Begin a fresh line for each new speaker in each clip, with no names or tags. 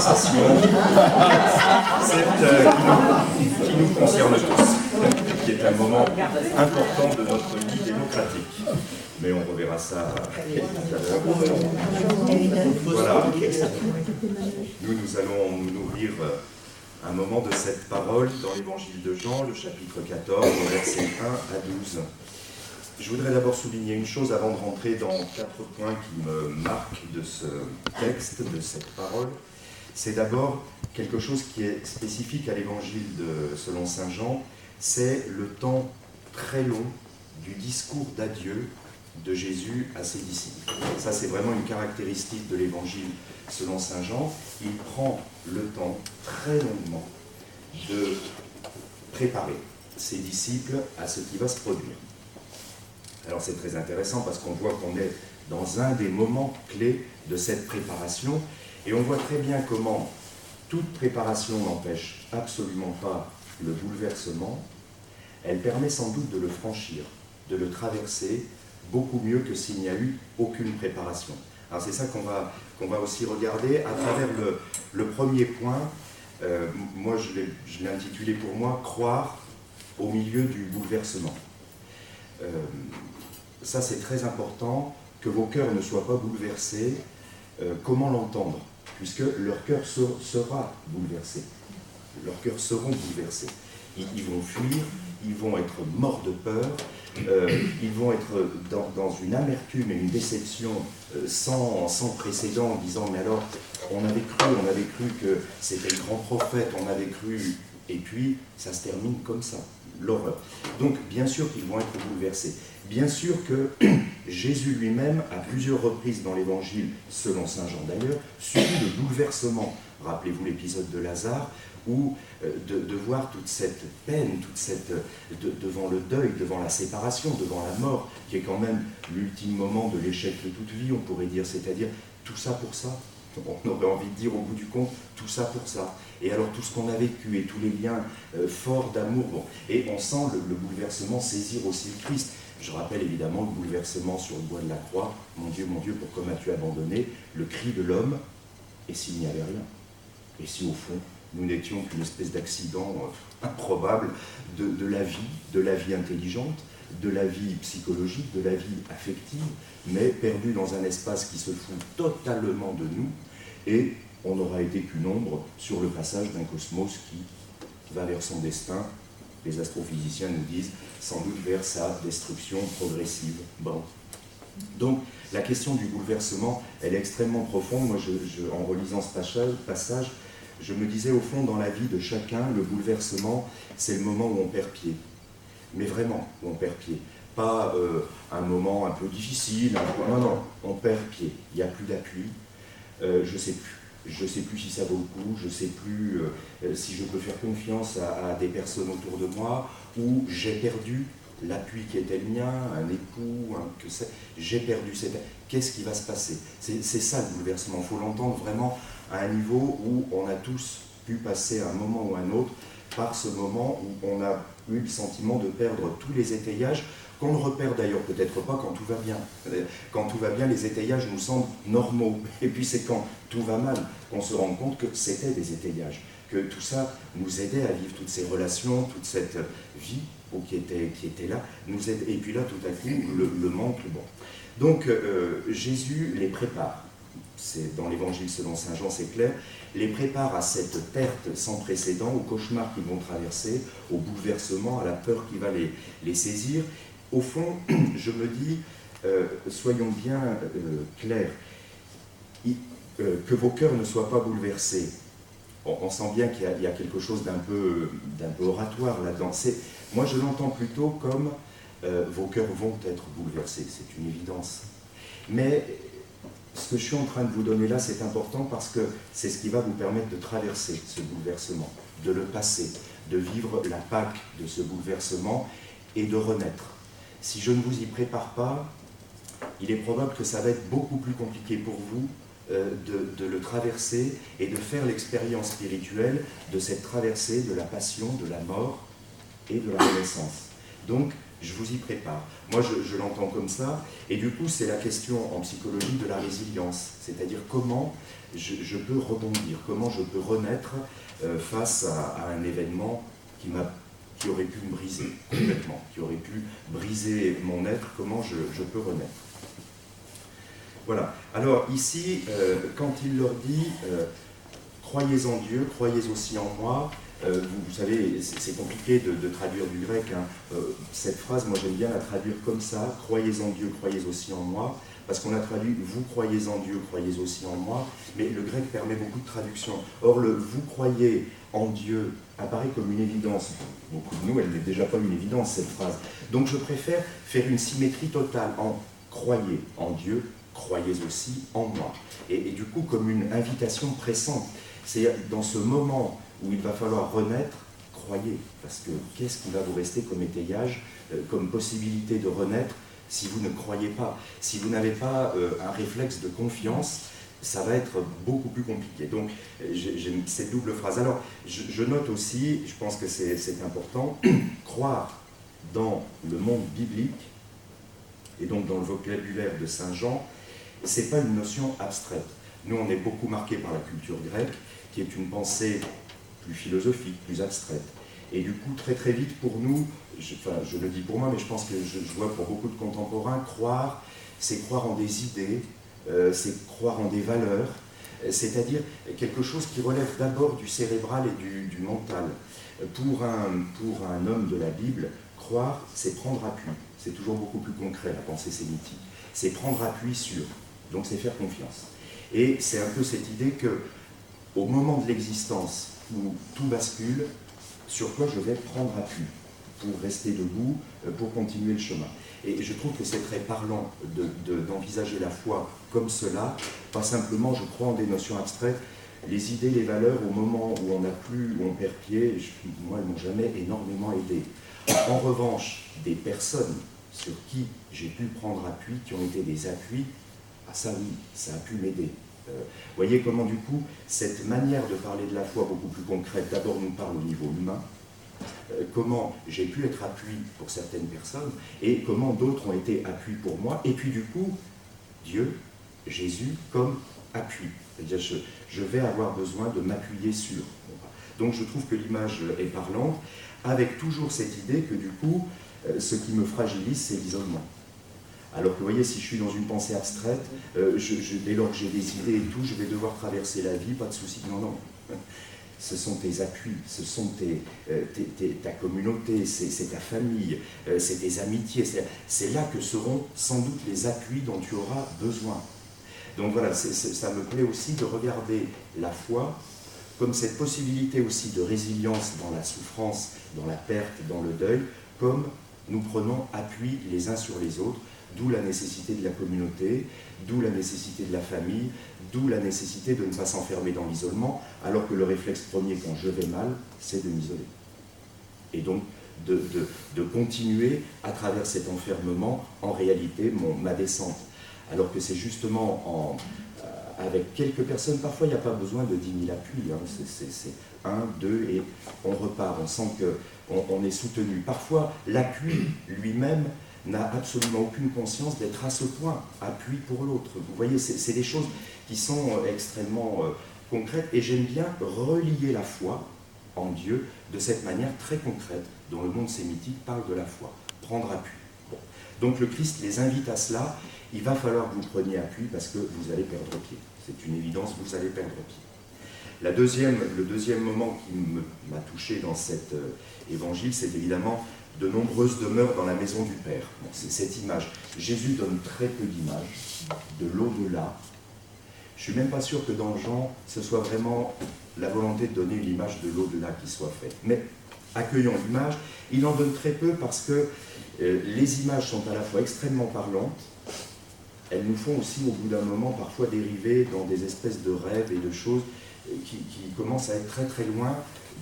conversation qui nous concerne tous, qui est un moment important de notre vie démocratique. Mais on reverra ça tout à l'heure. Voilà. Nous allons nous nourrir un moment de cette parole dans l'évangile de Jean, le chapitre 14, versets 1 à 12. Je voudrais d'abord souligner une chose avant de rentrer dans 4 points qui me marquent de ce texte, de cette parole. C'est d'abord quelque chose qui est spécifique à l'évangile selon saint Jean, c'est le temps très long du discours d'adieu de Jésus à ses disciples. Ça, c'est vraiment une caractéristique de l'évangile selon saint Jean. Il prend le temps très longuement de préparer ses disciples à ce qui va se produire. Alors c'est très intéressant parce qu'on voit qu'on est dans un des moments clés de cette préparation et on voit très bien comment toute préparation n'empêche absolument pas le bouleversement. Elle permet sans doute de le franchir, de le traverser beaucoup mieux que s'il n'y a eu aucune préparation. Alors c'est ça qu'on va aussi regarder à travers le premier point. Moi je l'ai intitulé pour moi « Croire au milieu du bouleversement ». Ça c'est très important, que vos cœurs ne soient pas bouleversés. Comment l'entendre? Puisque leur cœur sera bouleversé. Leurs cœurs seront bouleversés. Ils vont fuir, ils vont être morts de peur, ils vont être dans une amertume et une déception sans précédent, en disant « mais alors, on avait cru que c'était le grand prophète, on avait cru... » Et puis, ça se termine comme ça, l'horreur. Donc, bien sûr qu'ils vont être bouleversés. Bien sûr que Jésus lui-même, à plusieurs reprises dans l'Évangile, selon saint Jean d'ailleurs, subit le bouleversement. Rappelez-vous l'épisode de Lazare, où de voir toute cette peine, devant le deuil, devant la séparation, devant la mort, qui est quand même l'ultime moment de l'échec de toute vie, on pourrait dire, c'est-à-dire tout ça pour ça. On aurait envie de dire au bout du compte, tout ça pour ça. Et alors tout ce qu'on a vécu et tous les liens forts d'amour, bon. Et on sent le bouleversement saisir aussi le Christ. Je rappelle évidemment le bouleversement sur le bois de la croix, mon Dieu, pourquoi m'as-tu abandonné? Le cri de l'homme, et s'il n'y avait rien? Et si au fond, nous n'étions qu'une espèce d'accident improbable de la vie intelligente, de la vie psychologique, de la vie affective, mais perdu dans un espace qui se fout totalement de nous, et on n'aura été qu'une ombre sur le passage d'un cosmos qui va vers son destin. Les astrophysiciens nous disent sans doute vers sa destruction progressive. Bon. Donc la question du bouleversement, elle est extrêmement profonde. Moi, en relisant ce passage, je me disais au fond, dans la vie de chacun, le bouleversement, c'est le moment où on perd pied. Mais vraiment, où on perd pied. Pas un moment un peu difficile, non, on perd pied. Il n'y a plus d'appui. Je ne sais plus. Je ne sais plus si ça vaut le coup, je ne sais plus si je peux faire confiance à des personnes autour de moi, ou j'ai perdu l'appui qui était le mien, un époux, j'ai perdu cette... Qu'est-ce qui va se passer? C'est ça le bouleversement. Il faut l'entendre vraiment à un niveau où on a tous pu passer à un moment ou à un autre par ce moment où on a eu le sentiment de perdre tous les étayages, qu'on ne repère d'ailleurs peut-être pas quand tout va bien. Quand tout va bien, les étayages nous semblent normaux. Et puis c'est quand tout va mal qu'on se rend compte que c'était des étayages, que tout ça nous aidait à vivre toutes ces relations, toute cette vie qui était là, nous aide. Et puis là, tout à coup, le manque, bon. Donc Jésus les prépare. C'est dans l'évangile selon saint Jean, c'est clair, les prépare à cette perte sans précédent, au cauchemar qu'ils vont traverser, au bouleversement, à la peur qui va les saisir. Au fond, je me dis, soyons bien clairs, que vos cœurs ne soient pas bouleversés. On sent bien qu'il y a quelque chose d'un peu oratoire là-dedans. Moi, je l'entends plutôt comme vos cœurs vont être bouleversés, c'est une évidence. Mais ce que je suis en train de vous donner là, c'est important parce que c'est ce qui va vous permettre de traverser ce bouleversement, de le passer, de vivre la Pâque de ce bouleversement et de renaître. Si je ne vous y prépare pas, il est probable que ça va être beaucoup plus compliqué pour vous de le traverser et de faire l'expérience spirituelle de cette traversée de la passion, de la mort et de la renaissance. Donc, je vous y prépare. Moi, je l'entends comme ça, et du coup, c'est la question en psychologie de la résilience, c'est-à-dire comment je peux rebondir, comment je peux renaître face à un événement qui aurait pu me briser complètement, qui aurait pu briser mon être, comment je peux renaître. Voilà. Alors ici, quand il leur dit croyez en Dieu, croyez aussi en moi, vous savez, c'est compliqué de traduire du grec. Hein. Cette phrase, moi j'aime bien la traduire comme ça, croyez en Dieu, croyez aussi en moi, parce qu'on a traduit vous croyez en Dieu, croyez aussi en moi, mais le grec permet beaucoup de traductions. Or, le vous croyez en Dieu apparaît comme une évidence. Beaucoup de nous, elle n'est déjà pas une évidence, cette phrase. Donc je préfère faire une symétrie totale en croyez en Dieu, croyez aussi en moi. Et du coup, comme une invitation pressante, c'est dans ce moment où il va falloir renaître, croyez, parce que qu'est-ce qui va vous rester comme étayage, comme possibilité de renaître si vous ne croyez pas, si vous n'avez pas un réflexe de confiance, ça va être beaucoup plus compliqué. Donc j'ai cette double phrase. Alors je note aussi, je pense que c'est important, croire dans le monde biblique, et donc dans le vocabulaire de Saint Jean, c'est pas une notion abstraite. Nous on est beaucoup marqué par la culture grecque, qui est une pensée plus philosophique, plus abstraite. Et du coup, très très vite pour nous, je le dis pour moi, mais je pense que je vois pour beaucoup de contemporains, croire, c'est croire en des idées, c'est croire en des valeurs, c'est-à-dire quelque chose qui relève d'abord du cérébral et du mental. Pour un homme de la Bible, croire, c'est prendre appui. C'est toujours beaucoup plus concret, la pensée sémitique. C'est prendre appui sur, donc c'est faire confiance. Et c'est un peu cette idée que, au moment de l'existence où tout bascule, sur quoi je vais prendre appui pour rester debout, pour continuer le chemin. Et je trouve que c'est très parlant d'envisager la foi comme cela, pas simplement je crois en des notions abstraites, les idées, les valeurs, au moment où on n'a plus, où on perd pied, moi elles m'ont jamais énormément aidé. En revanche, des personnes sur qui j'ai pu prendre appui, qui ont été des appuis, ah ça oui, ça a pu m'aider. Voyez comment du coup, cette manière de parler de la foi beaucoup plus concrète, d'abord nous parle au niveau humain, comment j'ai pu être appui pour certaines personnes, et comment d'autres ont été appui pour moi, et puis du coup, Dieu, Jésus, comme appui. C'est-à-dire, je vais avoir besoin de m'appuyer sur. Donc je trouve que l'image est parlante, avec toujours cette idée que du coup, ce qui me fragilise, c'est l'isolement. Alors que vous voyez, si je suis dans une pensée abstraite, dès lors que j'ai des idées et tout, je vais devoir traverser la vie, pas de souci. Non, non. Ce sont tes appuis, ce sont ta communauté, c'est ta famille, c'est tes amitiés. C'est là que seront sans doute les appuis dont tu auras besoin. Donc voilà, ça me plaît aussi de regarder la foi comme cette possibilité aussi de résilience dans la souffrance, dans la perte, dans le deuil, comme nous prenons appui les uns sur les autres, d'où la nécessité de la communauté, d'où la nécessité de la famille, d'où la nécessité de ne pas s'enfermer dans l'isolement, alors que le réflexe premier quand je vais mal, c'est de m'isoler. Et donc de continuer à travers cet enfermement, en réalité, ma descente. Alors que c'est justement avec quelques personnes, parfois il n'y a pas besoin de 10 000 appuis, hein. C'est 1, 2 et on repart, on sent qu'on est soutenu. Parfois l'appui lui-même n'a absolument aucune conscience d'être à ce point appui pour l'autre. Vous voyez, c'est des choses qui sont extrêmement concrètes, et j'aime bien relier la foi en Dieu de cette manière très concrète dont le monde sémitique parle de la foi, prendre appui. Bon. Donc le Christ les invite à cela, il va falloir que vous preniez appui parce que vous allez perdre pied. C'est une évidence, vous allez perdre pied. Le deuxième moment qui m'a touché dans cet évangile, c'est évidemment de nombreuses demeures dans la maison du Père. Bon, c'est cette image. Jésus donne très peu d'images de l'au-delà. Je ne suis même pas sûr que dans Jean, ce soit vraiment la volonté de donner une image de l'au-delà qui soit faite. Mais accueillons l'image. Il en donne très peu parce que les images sont à la fois extrêmement parlantes, elles nous font aussi au bout d'un moment parfois dériver dans des espèces de rêves et de choses qui commencent à être très très loin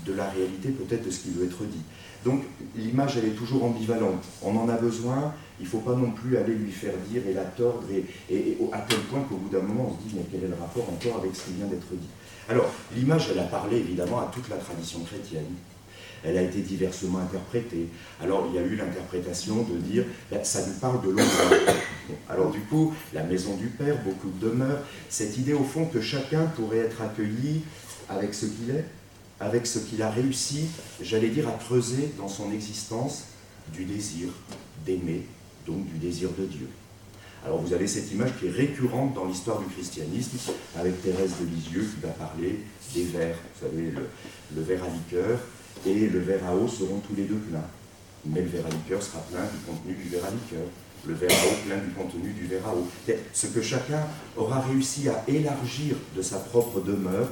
de la réalité peut-être de ce qui veut être dit. Donc l'image elle est toujours ambivalente, on en a besoin, il ne faut pas non plus aller lui faire dire et la tordre et à tel point qu'au bout d'un moment on se dit mais quel est le rapport encore avec ce qui vient d'être dit. Alors l'image elle a parlé évidemment à toute la tradition chrétienne, elle a été diversement interprétée. Alors il y a eu l'interprétation de dire, ça nous parle de l'au-delà. Alors du coup, la maison du Père, beaucoup de demeures, cette idée au fond que chacun pourrait être accueilli avec ce qu'il est, avec ce qu'il a réussi, j'allais dire, à creuser dans son existence du désir d'aimer, donc du désir de Dieu. Alors vous avez cette image qui est récurrente dans l'histoire du christianisme, avec Thérèse de Lisieux qui va parler des verres. Vous savez, le verre à liqueur et le verre à eau seront tous les deux pleins. Mais le verre à liqueur sera plein du contenu du verre à liqueur. Le verre à eau plein du contenu du verre à eau. Ce que chacun aura réussi à élargir de sa propre demeure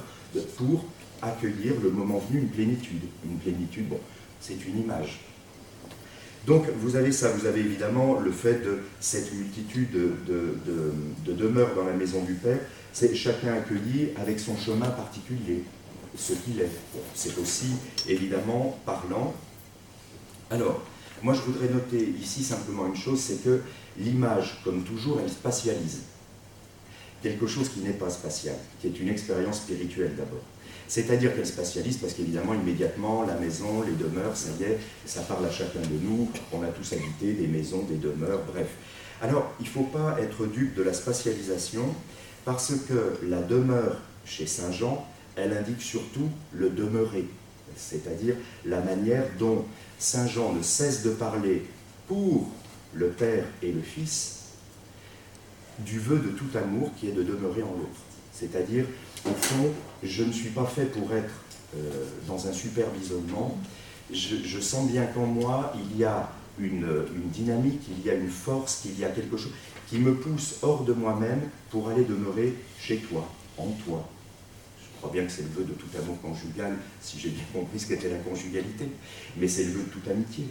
pour accueillir le moment venu une plénitude. Une plénitude, bon, c'est une image. Donc vous avez ça, vous avez évidemment le fait de cette multitude de demeures dans la maison du Père, c'est chacun accueilli avec son chemin particulier, ce qu'il est. C'est aussi évidemment parlant. Alors, moi je voudrais noter ici simplement une chose, c'est que l'image, comme toujours, elle spatialise. Quelque chose qui n'est pas spatial, qui est une expérience spirituelle d'abord. C'est-à-dire qu'elle spatialise parce qu'évidemment, immédiatement, la maison, les demeures, ça y est, ça parle à chacun de nous, on a tous habité des maisons, des demeures, bref. Alors, il ne faut pas être dupe de la spatialisation parce que la demeure chez Saint Jean, elle indique surtout le demeurer, c'est-à-dire la manière dont Saint Jean ne cesse de parler pour le Père et le Fils du vœu de tout amour qui est de demeurer en l'autre. C'est-à-dire, au fond, je ne suis pas fait pour être dans un superbe isolement. Je sens bien qu'en moi, il y a une dynamique, il y a une force, qu'il y a quelque chose qui me pousse hors de moi-même pour aller demeurer chez toi, en toi. Je crois bien que c'est le vœu de tout amour conjugal, si j'ai bien compris ce qu'était la conjugalité, mais c'est le vœu de toute amitié.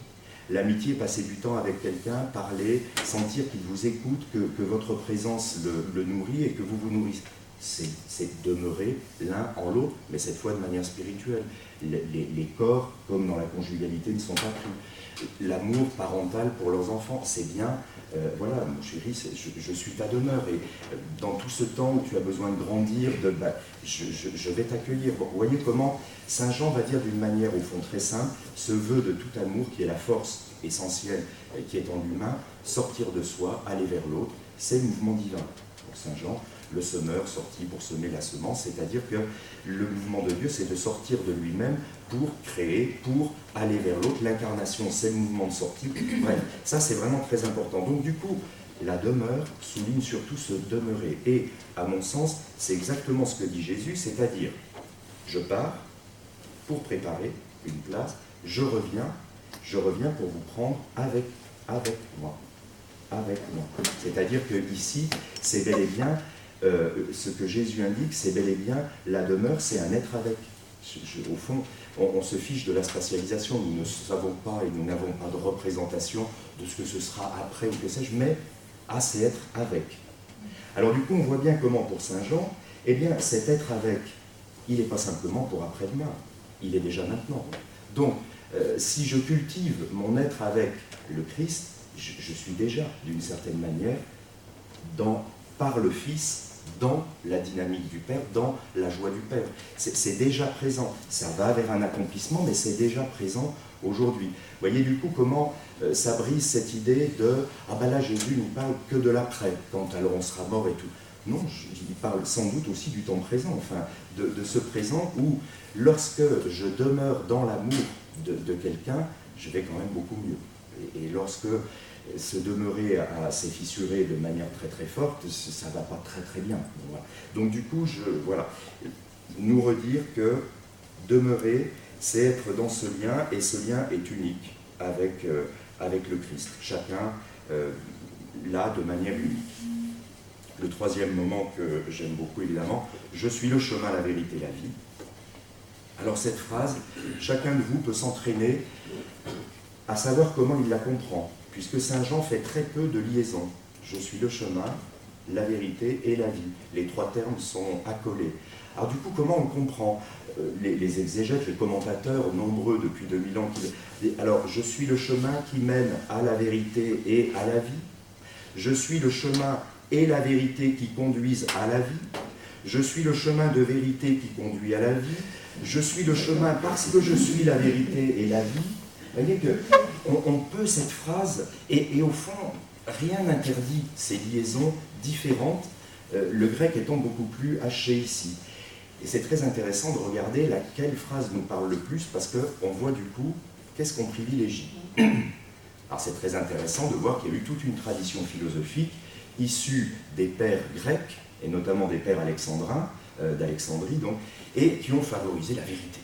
L'amitié, passer du temps avec quelqu'un, parler, sentir qu'il vous écoute, que votre présence le nourrit et que vous vous nourrissez. C'est demeurer l'un en l'autre, mais cette fois de manière spirituelle. Les corps, comme dans la conjugalité, ne sont pas pris. L'amour parental pour leurs enfants, c'est bien, voilà, mon chéri, je suis ta demeure, et dans tout ce temps où tu as besoin de grandir, je vais t'accueillir. Bon, vous voyez comment Saint Jean va dire d'une manière au fond très simple, ce vœu de tout amour qui est la force essentielle qui est en l'humain, sortir de soi, aller vers l'autre, c'est le mouvement divin. Pour Saint Jean, le semeur sorti pour semer la semence, c'est-à-dire que le mouvement de Dieu, c'est de sortir de lui-même pour créer, pour aller vers l'autre. L'incarnation, c'est le mouvement de sortie. Bref, ça c'est vraiment très important. Donc du coup, la demeure souligne surtout ce demeurer. Et à mon sens, c'est exactement ce que dit Jésus, c'est-à-dire, je pars pour préparer une place, je reviens pour vous prendre avec moi. Avec moi. C'est-à-dire que ici, c'est bel et bien ce que Jésus indique, c'est bel et bien la demeure, c'est un être avec. Au fond, on se fiche de la spatialisation, nous ne savons pas et nous n'avons pas de représentation de ce que ce sera après ou que sais-je, mais c'est être avec. Alors du coup, on voit bien comment pour Saint Jean, eh bien cet être avec, il n'est pas simplement pour après-demain, il est déjà maintenant. Donc, si je cultive mon être avec le Christ, je suis déjà, d'une certaine manière, par le Fils, dans la dynamique du Père, dans la joie du Père. C'est déjà présent. Ça va vers un accomplissement, mais c'est déjà présent aujourd'hui. Vous voyez du coup comment ça brise cette idée de « Ah ben là, Jésus ne parle que de l'après, quand alors on sera mort et tout ». Non, il parle sans doute aussi du temps présent, enfin, de ce présent où, lorsque je demeure dans l'amour de quelqu'un, je vais quand même beaucoup mieux. Et lorsque se demeurer à s'effissurer de manière très très forte, ça ne va pas très très bien. Voilà. Donc du coup, nous redire que demeurer, c'est être dans ce lien, et ce lien est unique avec le Christ. Chacun là de manière unique. Le troisième moment que j'aime beaucoup évidemment, je suis le chemin, la vérité, la vie. Alors cette phrase, chacun de vous peut s'entraîner à savoir comment il la comprend, puisque Saint Jean fait très peu de liaisons. Je suis le chemin, la vérité et la vie. Les trois termes sont accolés. Alors du coup, comment on comprend les exégètes, les commentateurs nombreux depuis 2000 ans alors, je suis le chemin qui mène à la vérité et à la vie. Je suis le chemin et la vérité qui conduisent à la vie. Je suis le chemin de vérité qui conduit à la vie. je suis le chemin parce que je suis la vérité et la vie. Vous voyez qu'on peut cette phrase, et au fond, rien n'interdit ces liaisons différentes, le grec étant beaucoup plus haché ici. Et c'est très intéressant de regarder laquelle phrase nous parle le plus, parce qu'on voit du coup, qu'est-ce qu'on privilégie. Alors c'est très intéressant de voir qu'il y a eu toute une tradition philosophique issue des pères grecs, et notamment des pères alexandrins, d'Alexandrie, donc, et qui ont favorisé la vérité.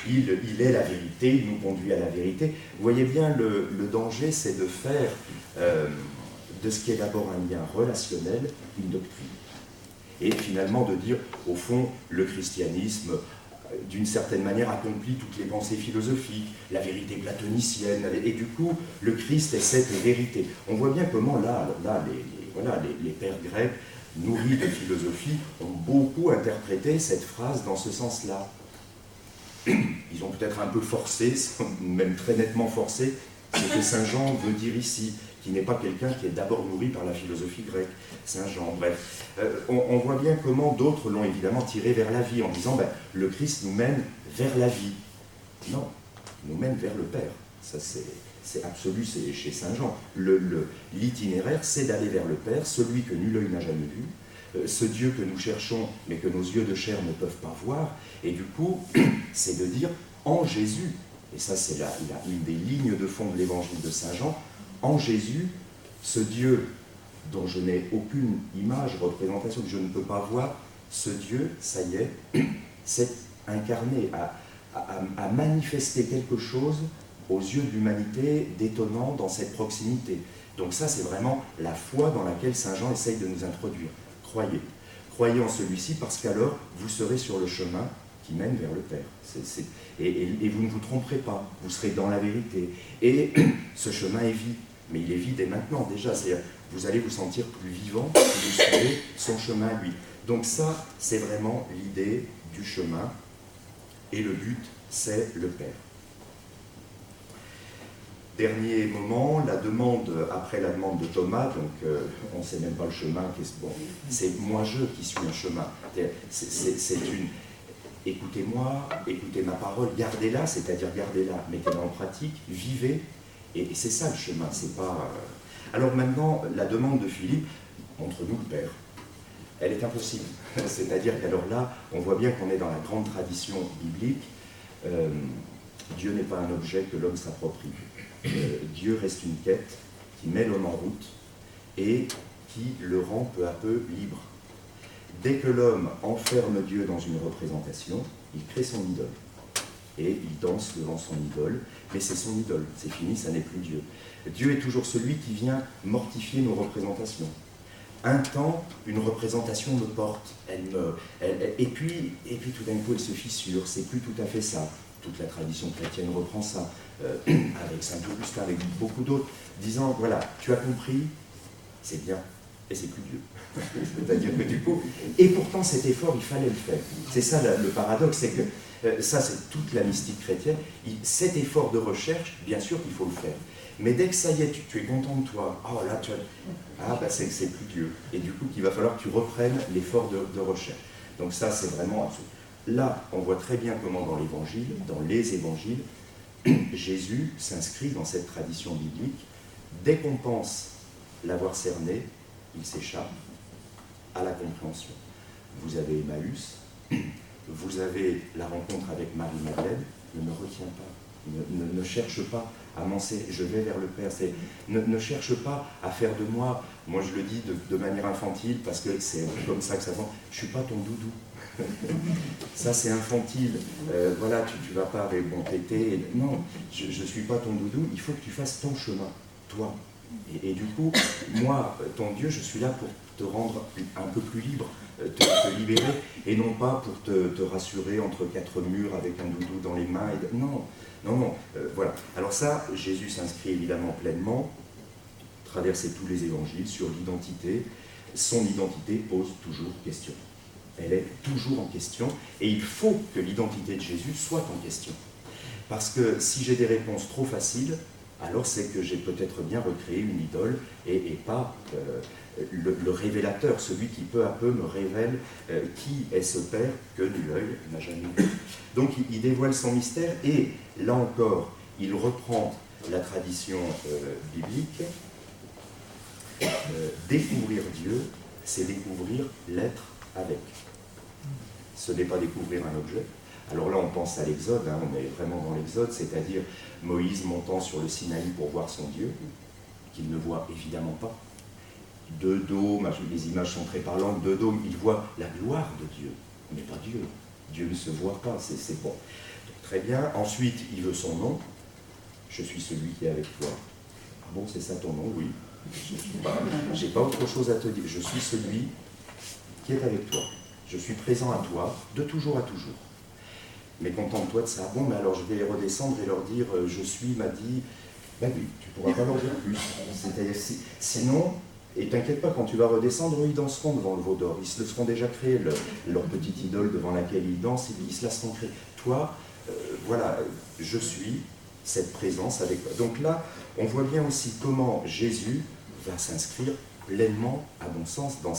Il est la vérité, il nous conduit à la vérité. Vous voyez bien, le danger, c'est de faire de ce qui est d'abord un lien relationnel une doctrine. Et finalement de dire, au fond, le christianisme, d'une certaine manière, accomplit toutes les pensées philosophiques, la vérité platonicienne, et du coup, le Christ est cette vérité. On voit bien comment là les pères grecs, nourris de philosophie, ont beaucoup interprété cette phrase dans ce sens-là. Ils ont peut-être un peu forcé, même très nettement forcé, ce que Saint Jean veut dire ici, qui n'est pas quelqu'un qui est d'abord nourri par la philosophie grecque. Saint Jean, bref. On voit bien comment d'autres l'ont évidemment tiré vers la vie, en disant ben, le Christ nous mène vers la vie. Non, il nous mène vers le Père. Ça c'est absolu, c'est chez Saint Jean. L'itinéraire, c'est d'aller vers le Père, celui que nul œil n'a jamais vu, ce Dieu que nous cherchons, mais que nos yeux de chair ne peuvent pas voir, et du coup, c'est de dire en Jésus, et ça c'est une des lignes de fond de l'évangile de Saint Jean, en Jésus, ce Dieu dont je n'ai aucune image, représentation, que je ne peux pas voir, ce Dieu, ça y est, s'est incarné, a manifesté quelque chose aux yeux de l'humanité d'étonnant dans cette proximité. Donc ça, c'est vraiment la foi dans laquelle Saint Jean essaye de nous introduire. Croyez. Croyez en celui-ci parce qu'alors, vous serez sur le chemin qui mène vers le Père. Et vous ne vous tromperez pas, vous serez dans la vérité. Et ce chemin est vie, mais il est vie dès maintenant déjà. C'est-à-dire, vous allez vous sentir plus vivant si vous suivez son chemin, lui. Donc ça, c'est vraiment l'idée du chemin. Et le but, c'est le Père. Dernier moment, la demande, après la demande de Thomas, donc on ne sait même pas le chemin, bon, c'est moi-je qui suis un chemin. C'est une... Écoutez-moi, écoutez ma parole, gardez-la, c'est-à-dire gardez-la, mettez-la en pratique, vivez, et c'est ça le chemin, c'est pas... Alors maintenant, la demande de Philippe, montre-nous le Père. Elle est impossible, c'est-à-dire qu'alors là, on voit bien qu'on est dans la grande tradition biblique, Dieu n'est pas un objet que l'homme s'approprie. Dieu reste une quête qui met l'homme en route et qui le rend peu à peu libre. Dès que l'homme enferme Dieu dans une représentation, il crée son idole. Et il danse devant son idole, mais c'est son idole, c'est fini, ça n'est plus Dieu. Dieu est toujours celui qui vient mortifier nos représentations. Un temps, une représentation me porte, et puis tout d'un coup elle se fissure, c'est plus tout à fait ça. Toute la tradition chrétienne reprend ça, avec Saint Augustin, avec beaucoup d'autres, disant, voilà, tu as compris, c'est bien, et c'est plus Dieu. C'est-à-dire que du coup, et pourtant cet effort, il fallait le faire. C'est ça le paradoxe, c'est que ça c'est toute la mystique chrétienne, cet effort de recherche, bien sûr qu'il faut le faire. Mais dès que ça y est, tu es content de toi, oh là, c'est que c'est plus Dieu. Et du coup, il va falloir que tu reprennes l'effort de recherche. Donc ça, c'est vraiment absolu. Là, on voit très bien comment dans l'évangile, dans les évangiles, Jésus s'inscrit dans cette tradition biblique. Dès qu'on pense l'avoir cerné, il s'échappe à la compréhension. Vous avez Emmaüs, vous avez la rencontre avec Marie-Madeleine, ne me retiens pas, ne cherche pas à m'enseigner, je vais vers le Père, ne cherche pas à faire de moi je le dis de manière infantile, parce que c'est comme ça que ça va, je ne suis pas ton doudou. Ça c'est infantile, voilà, tu vas pas avec bon tété, non, je ne suis pas ton doudou, il faut que tu fasses ton chemin, toi. Et du coup, moi, ton Dieu, je suis là pour te rendre un peu plus libre, te libérer, et non pas pour te rassurer entre quatre murs avec un doudou dans les mains. Non, voilà. Alors ça, Jésus s'inscrit évidemment pleinement, traverser tous les évangiles sur l'identité. Son identité pose toujours question. Elle est toujours en question, et il faut que l'identité de Jésus soit en question. Parce que si j'ai des réponses trop faciles, alors c'est que j'ai peut-être bien recréé une idole et pas le révélateur, celui qui peu à peu me révèle qui est ce Père que nul œil n'a jamais vu. Donc il dévoile son mystère, et là encore, il reprend la tradition biblique. Découvrir Dieu, c'est découvrir l'être avec. Ce n'est pas découvrir un objet. Alors là, on pense à l'Exode, hein, on est vraiment dans l'Exode, c'est-à-dire Moïse montant sur le Sinaï pour voir son Dieu, qu'il ne voit évidemment pas. De dos, les images sont très parlantes, de dos, il voit la gloire de Dieu, mais pas Dieu. Dieu ne se voit pas, c'est bon. Donc, très bien. Ensuite, il veut son nom. Je suis celui qui est avec toi. Ah bon, c'est ça ton nom? Oui. Je n'ai pas autre chose à te dire. Je suis celui qui est avec toi. Je suis présent à toi, de toujours à toujours. Mais contente-toi de ça. Bon, mais alors je vais redescendre et leur dire je suis m'a dit. Ben oui, tu ne pourras pas leur dire plus. C'est-à-dire, sinon, et t'inquiète pas, quand tu vas redescendre, ils danseront devant le veau d'or. Ils se seront déjà créé leur petite idole devant laquelle ils dansent, ils se la seront créés. Toi, voilà, je suis cette présence avec toi. Donc là, on voit bien aussi comment Jésus va s'inscrire pleinement, à mon sens, dans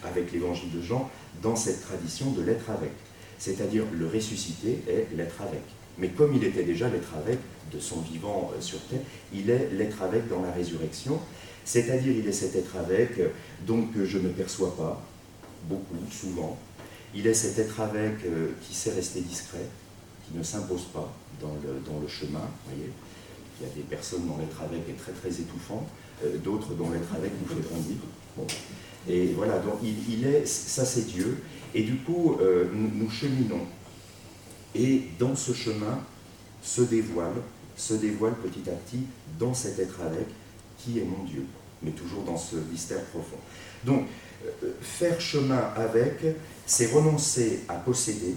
avec l'évangile de Jean, dans cette tradition de l'être avec. C'est-à-dire le ressuscité est l'être avec. Mais comme il était déjà l'être avec de son vivant sur terre, il est l'être avec dans la résurrection. C'est-à-dire il est cet être avec, donc que je ne perçois pas, beaucoup, souvent. Il est cet être avec qui sait rester discret, qui ne s'impose pas dans le chemin, voyez. Il y a des personnes dont l'être avec est très très étouffant, d'autres dont l'être avec nous fait grandir. Bon. Et voilà, donc ça c'est Dieu, et du coup nous cheminons. Et dans ce chemin se dévoile petit à petit dans cet être avec qui est mon Dieu, mais toujours dans ce mystère profond. Donc, faire chemin avec, c'est renoncer à posséder,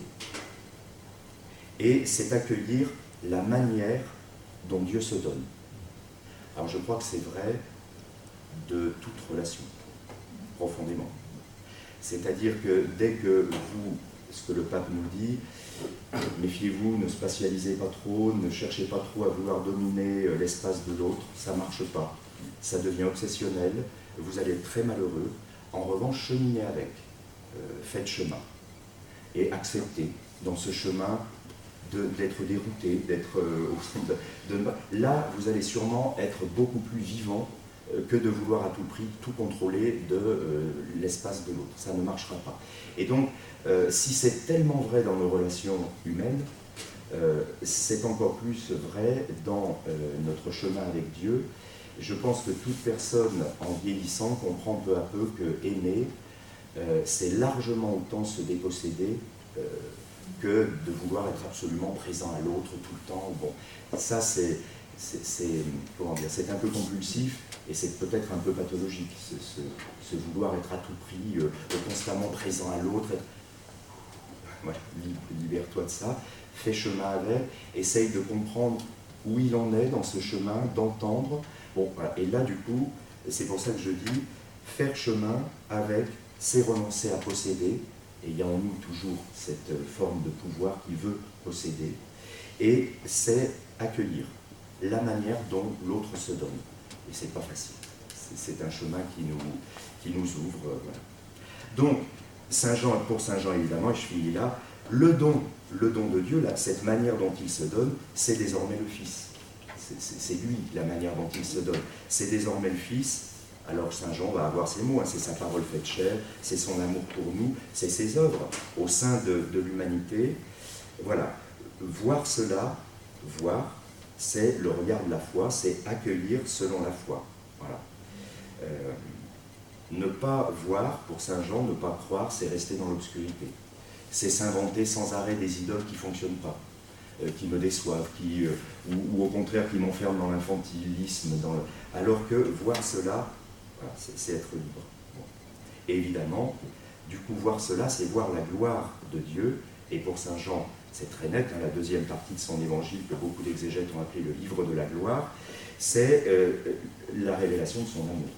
et c'est accueillir la manière dont Dieu se donne. Alors je crois que c'est vrai de toute relation, profondément. C'est-à-dire que dès que vous, ce que le pape nous dit, méfiez-vous, ne spatialisez pas trop, ne cherchez pas trop à vouloir dominer l'espace de l'autre, ça ne marche pas, ça devient obsessionnel, vous allez être très malheureux. En revanche, cheminez avec, faites chemin, et acceptez dans ce chemin d'être dérouté, d'être là, vous allez sûrement être beaucoup plus vivant que de vouloir à tout prix tout contrôler de l'espace de l'autre. Ça ne marchera pas. Et donc, si c'est tellement vrai dans nos relations humaines, c'est encore plus vrai dans notre chemin avec Dieu. Je pense que toute personne, en vieillissant, comprend peu à peu que aimer, c'est largement autant se déposséder que de vouloir être absolument présent à l'autre tout le temps. Bon, ça c'est comment dire, c'est un peu compulsif et c'est peut-être un peu pathologique, ce vouloir être à tout prix, constamment présent à l'autre. Voilà, libère-toi de ça, fais chemin avec, essaye de comprendre où il en est dans ce chemin, d'entendre. Bon, voilà. Et là du coup, c'est pour ça que je dis, faire chemin avec, c'est renoncer à posséder. Et il y a en nous toujours cette forme de pouvoir qui veut posséder. Et c'est accueillir la manière dont l'autre se donne. Et c'est pas facile. C'est un chemin qui nous ouvre. Voilà. Donc, pour Saint Jean évidemment, et je finis là, le don de Dieu, là, cette manière dont il se donne, c'est désormais le Fils. C'est lui, la manière dont il se donne. C'est désormais le Fils. Alors Saint Jean va avoir ces mots, hein, c'est sa parole faite chair, c'est son amour pour nous, c'est ses œuvres au sein de l'humanité. Voilà, voir cela, c'est le regard de la foi, c'est accueillir selon la foi. Voilà. Ne pas voir, pour Saint Jean, ne pas croire, c'est rester dans l'obscurité. C'est s'inventer sans arrêt des idoles qui ne fonctionnent pas, qui me déçoivent, ou au contraire qui m'enferment dans l'infantilisme. Alors que voir cela, voilà, c'est être libre. Bon. Et évidemment, du coup, voir cela, c'est voir la gloire de Dieu. Et pour Saint Jean, c'est très net, hein, la deuxième partie de son évangile, que beaucoup d'exégètes ont appelé le livre de la gloire, c'est la révélation de son amour.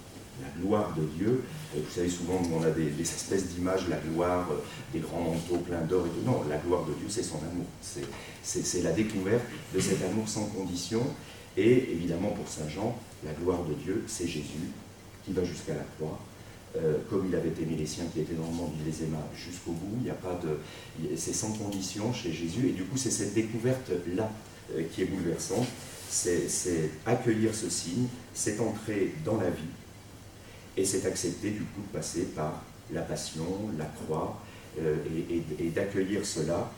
La gloire de Dieu, vous savez, souvent, on a des espèces d'images, la gloire, des grands manteaux pleins d'or et tout. Non, la gloire de Dieu, c'est son amour. C'est la découverte de cet amour sans condition. Et évidemment, pour Saint Jean, la gloire de Dieu, c'est Jésus, qui va jusqu'à la croix, comme il avait aimé les siens qui étaient dans le monde, il les aima jusqu'au bout. Il n'y a pas de, c'est sans condition chez Jésus, et du coup c'est cette découverte-là qui est bouleversante. C'est accueillir ce signe, c'est entrer dans la vie, et c'est accepter du coup de passer par la passion, la croix, et d'accueillir cela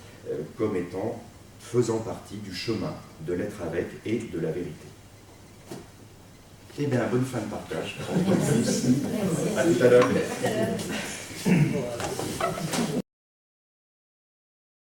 comme étant, faisant partie du chemin de l'être avec et de la vérité. Eh bien, bonne fin de partage. À tout à l'heure.